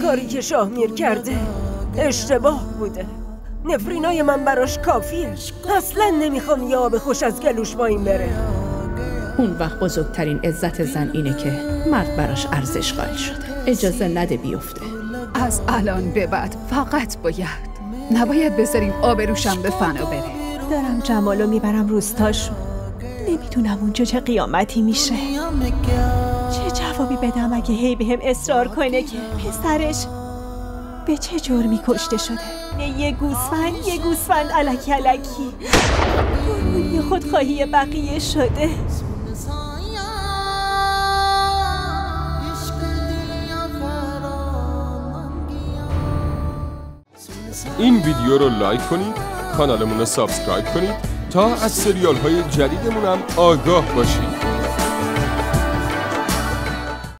کاری که شاهمیر کرده اشتباه بوده. نفرینای من براش کافیه. اصلا نمیخوام یه آب خوش از گلوش با این بره. اون وقت بزرگترین عزت زن اینه که مرد براش ارزش قائل شده. اجازه نده بیفته. از الان به بعد فقط نباید بذاریم آبروشم به فنا بره. دارم جمالو میبرم روستاشون. نمیدونم اونجا چه قیامتی میشه. چه جوابی بدم اگه هی بهم اصرار کنه که پسرش به چه جرمی کشته شده. یه گوسفند الکی قربونی خودخواهی بقیه شده. این ویدیو رو لایک کنید، کانالمون رو سابسکرایب کنید تا از سریال های جدیدمون هم آگاه باشید.